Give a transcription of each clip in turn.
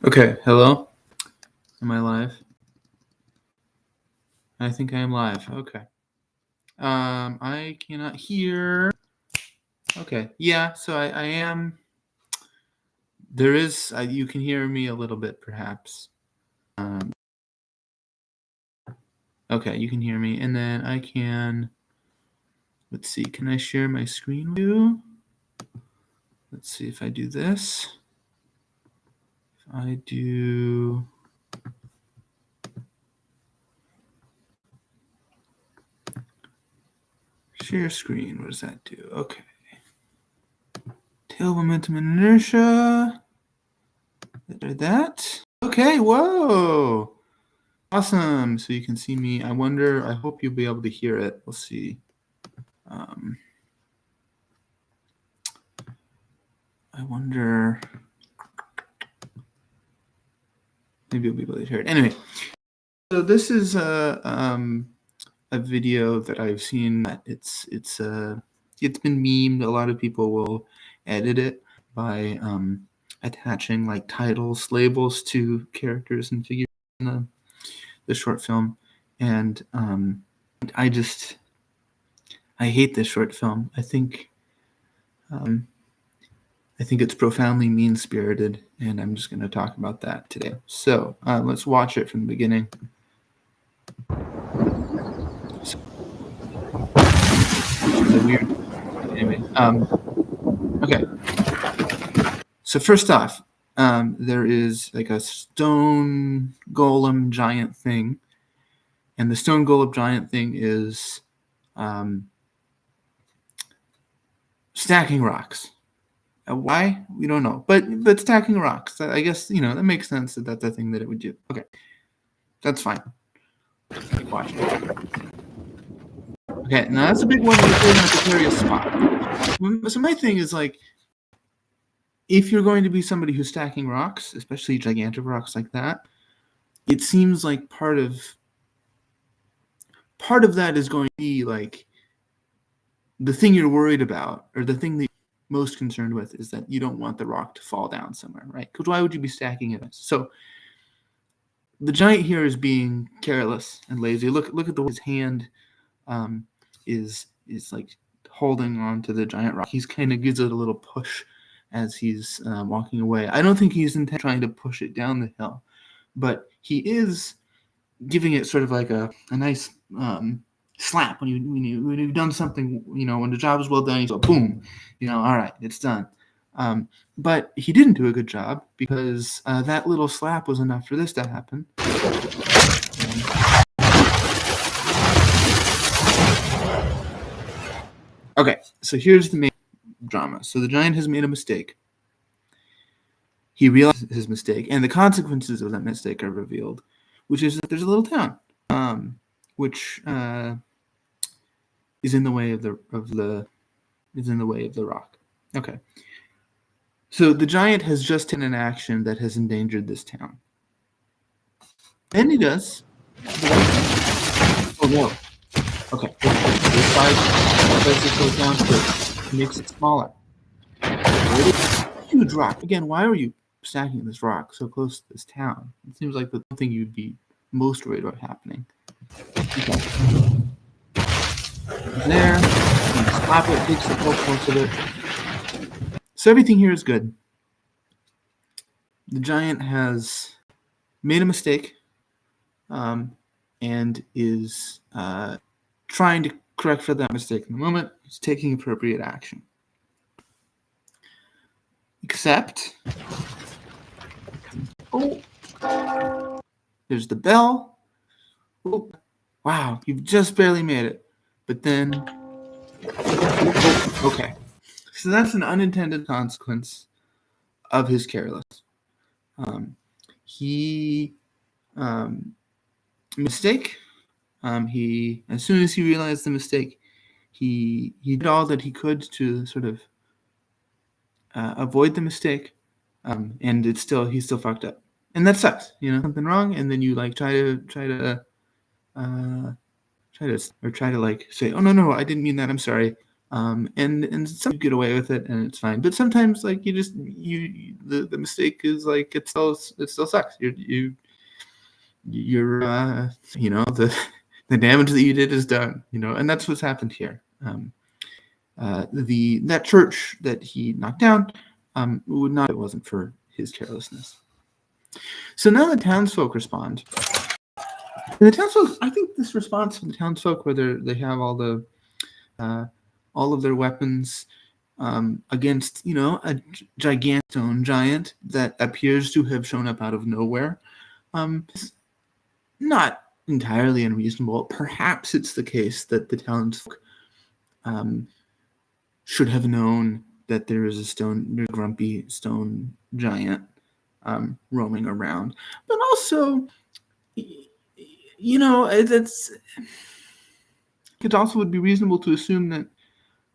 Okay, hello? Am I live? I think I am live. Okay. I cannot hear. Okay, yeah, so I am. There is, you can hear me a little bit, perhaps. Okay, you can hear me. And then I can, let's see, can I share my screen with you? Let's see if I do this. If I do. Share screen, what does that do? Okay. Tail momentum and inertia. Did that. Okay, whoa. Awesome. So you can see me. I wonder, I hope you'll be able to hear it. We'll see. I wonder, maybe you'll be able to hear it. Anyway, so this is a video that I've seen. It's been memed. A lot of people will edit it by attaching like titles, labels to characters and figures in the short film. And I hate this short film. I think it's profoundly mean-spirited, and I'm just going to talk about that today. So let's watch it from the beginning. Weird. Anyway, okay. So first off, there is like a stone golem giant thing, and the stone golem giant thing is stacking rocks. Why? We don't know. But stacking rocks. I guess, that makes sense that that's the thing that it would do. Okay. That's fine. Keep watching. Okay, now that's a big one. You're in a precarious spot. So my thing is like, if you're going to be somebody who's stacking rocks, especially gigantic rocks like that, it seems like part of that is going to be like the thing you're worried about, or the thing that you're most concerned with, is that you don't want the rock to fall down somewhere, right? Because why would you be stacking it? So the giant here is being careless and lazy. Look at his hand is like holding on to the giant rock. He's kind of gives it a little push as he's walking away. I don't think he's trying to push it down the hill, but he is giving it sort of like a nice slap when you've done something. When the job is well done, you go boom. All right, it's done. But he didn't do a good job, because that little slap was enough for this to happen. Okay, so here's the main drama. So the giant has made a mistake. He realizes his mistake, and the consequences of that mistake are revealed, which is that there's a little town, which is in the way of the rock. Okay. So the giant has just taken an action that has endangered this town. And he does. Oh no. Okay. This side goes down to makes it smaller. Huge rock. Again, why are you stacking this rock so close to this town? It seems like the thing you'd be most worried about happening. Okay. There. Slap it, takes the whole most of it. So everything here is good. The giant has made a mistake, and is trying to correct for that mistake in the moment. He's taking appropriate action. Except, there's the bell. Oh, wow, you've just barely made it. But then, okay. So that's an unintended consequence of his carelessness. He mistake. He, as soon as he realized the mistake, he did all that he could to sort of avoid the mistake, and he still fucked up, and that sucks. Something wrong, and then you like try to like say, oh no, I didn't mean that. I'm sorry. And some get away with it and it's fine. But sometimes like the mistake is like it still sucks. You're the damage that you did is done. And that's what's happened here. That church that he knocked down would not if it wasn't for his carelessness. So now the townsfolk respond. And the townsfolk, I think this response from the townsfolk, where they have all of their weapons against a gigantic stone giant that appears to have shown up out of nowhere, is not entirely unreasonable. Perhaps it's the case that the townsfolk should have known that there is a grumpy stone giant roaming around. But also, it also would be reasonable to assume that,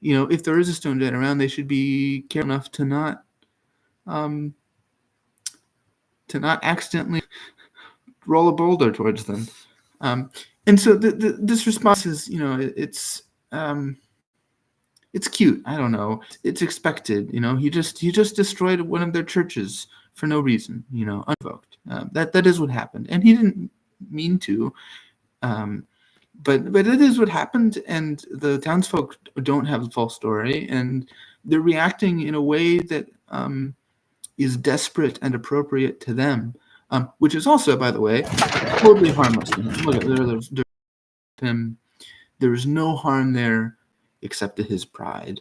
if there is a stone giant around, they should be careful enough to not accidentally roll a boulder towards them. And so this response is, it's cute. I don't know. It's expected. He just destroyed one of their churches for no reason. Unprovoked. That is what happened, and he didn't mean to. But it is what happened, and the townsfolk don't have the full story, and they're reacting in a way that is desperate and appropriate to them, which is also, by the way, totally harmless to him. Look, there's no harm there except to his pride.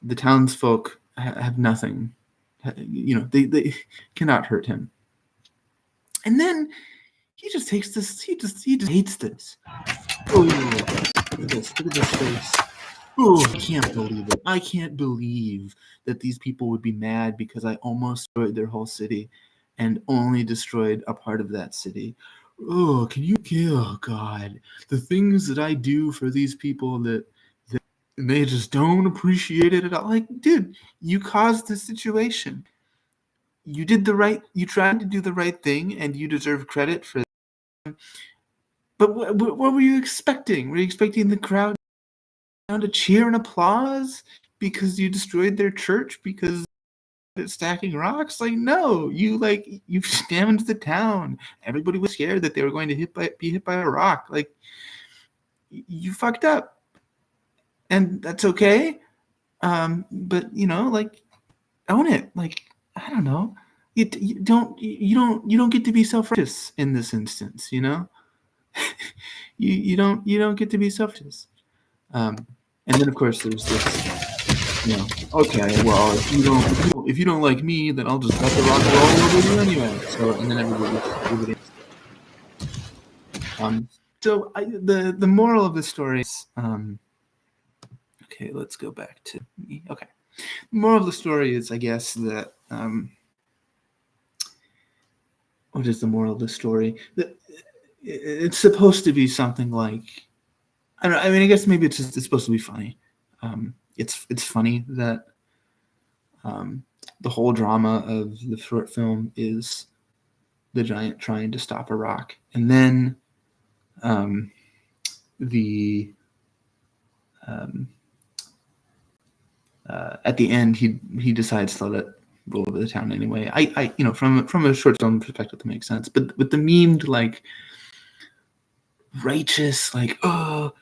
The townsfolk have nothing. They cannot hurt him. And then he just takes this. He just hates this. Oh, look at this face. Oh, I can't believe it. I can't believe that these people would be mad because I almost destroyed their whole city and only destroyed a part of that city. Oh, oh God, the things that I do for these people that they just don't appreciate it at all. Like, dude, you caused the situation. You tried to do the right thing, and you deserve credit for that. But what were you expecting? Were you expecting the crowd to cheer and applause because you destroyed their church because it's stacking rocks? Like, no, you damaged the town. Everybody was scared that they were going to be hit by a rock. Like, you fucked up. And that's okay. But own it. Like, I don't know. You don't get to be self-righteous in this instance. You don't get to be self-righteous. And then of course there's this. Okay, well, if you don't like me, then I'll just let the rock roll over you anyway. So, and then everybody. So the moral of the story is, okay, let's go back to me. Okay. The moral of the story is, I guess, that, what is the moral of the story? It's supposed to be something like, I don't know, I mean, I guess maybe it's supposed to be funny. It's funny that the whole drama of the short film is the giant trying to stop a rock. And then at the end, he decides to let it roll over the town anyway. I from a short film perspective, that makes sense. But with the memed, like, righteous, like, oh,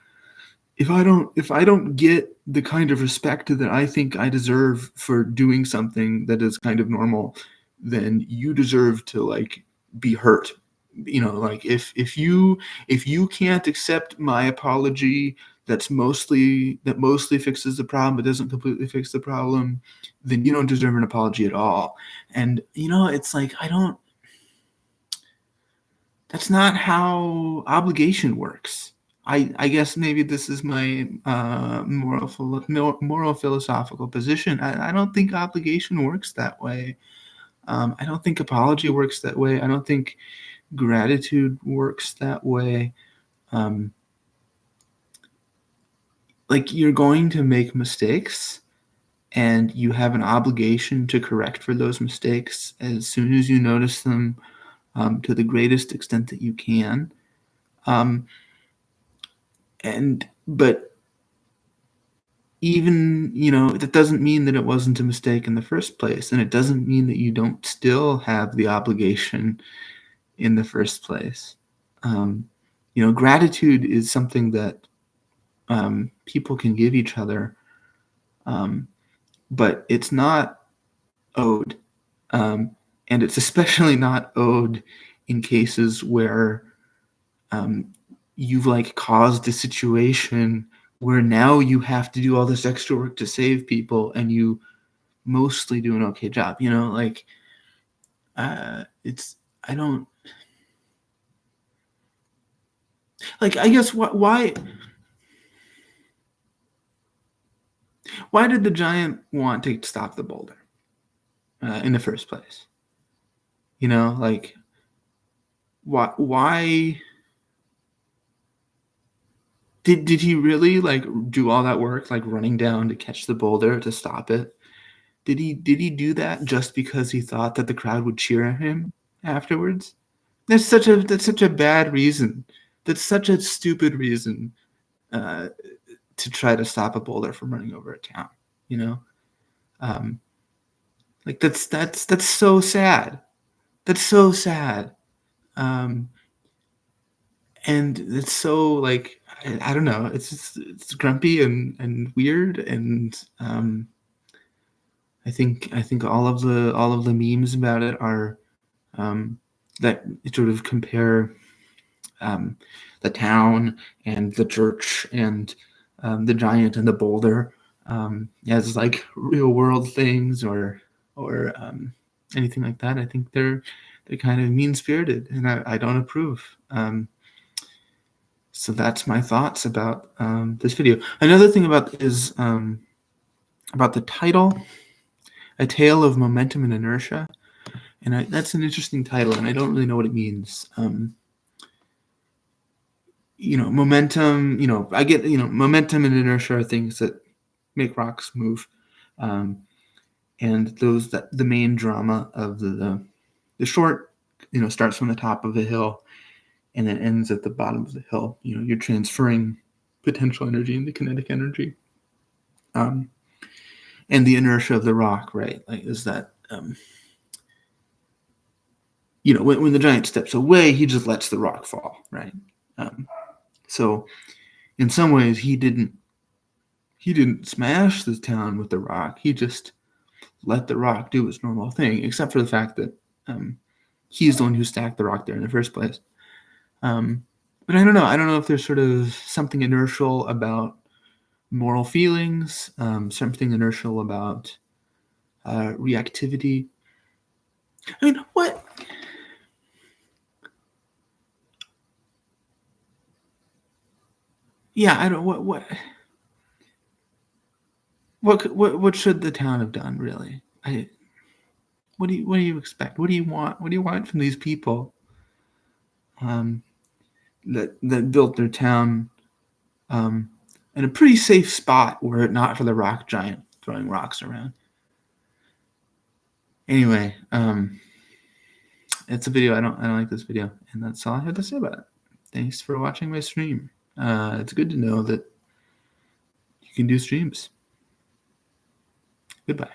if I don't get the kind of respect that I think I deserve for doing something that is kind of normal, then you deserve to, like, be hurt. Like, if you can't accept my apology that mostly fixes the problem but doesn't completely fix the problem, then you don't deserve an apology at all. And it's like, that's not how obligation works. I guess maybe this is my moral philosophical position. I don't think obligation works that way. I don't think apology works that way. I don't think gratitude works that way. Like, you're going to make mistakes, and you have an obligation to correct for those mistakes as soon as you notice them, to the greatest extent that you can. But even, that doesn't mean that it wasn't a mistake in the first place, and it doesn't mean that you don't still have the obligation in the first place. Gratitude is something that people can give each other, but it's not owed. And it's especially not owed in cases where you've caused a situation where now you have to do all this extra work to save people, and you mostly do an okay job. It's I don't I guess why did the giant want to stop the boulder in the first place? Why did he really do all that work, running down to catch the boulder to stop it? Did he do that just because he thought that the crowd would cheer him afterwards? That's such a bad reason. That's such a stupid reason uh, to try to stop a boulder from running over a town. You know, um, that's so sad. That's so sad. Um, and it's so I don't know. It's grumpy and weird, and I think all of the memes about it are that sort of compare um, the town and the church and the giant and the boulder as real world things or anything like that. I think they're kind of mean spirited, and I don't approve. So that's my thoughts about this video. Another thing about the title, "A Tale of Momentum and Inertia," and that's an interesting title, and I don't really know what it means. Momentum. I get momentum and inertia are things that make rocks move, and the main drama of the short, starts from the top of a hill and then ends at the bottom of the hill. You're transferring potential energy into kinetic energy, and the inertia of the rock, right? Is that when the giant steps away, he just lets the rock fall, right? So in some ways, he didn't smash the town with the rock. He just let the rock do its normal thing, except for the fact that he's the one who stacked the rock there in the first place. But I don't know. I don't know if there's sort of something inertial about moral feelings, something inertial about reactivity. I mean, what? Yeah, I don't. What should the town have done, really? What do you expect? What do you want? What do you want from these people that built their town in a pretty safe spot were it not for the rock giant throwing rocks around? Anyway, it's a video. I don't like this video, and that's all I have to say about it. Thanks for watching my stream. It's good to know that you can do streams. Goodbye.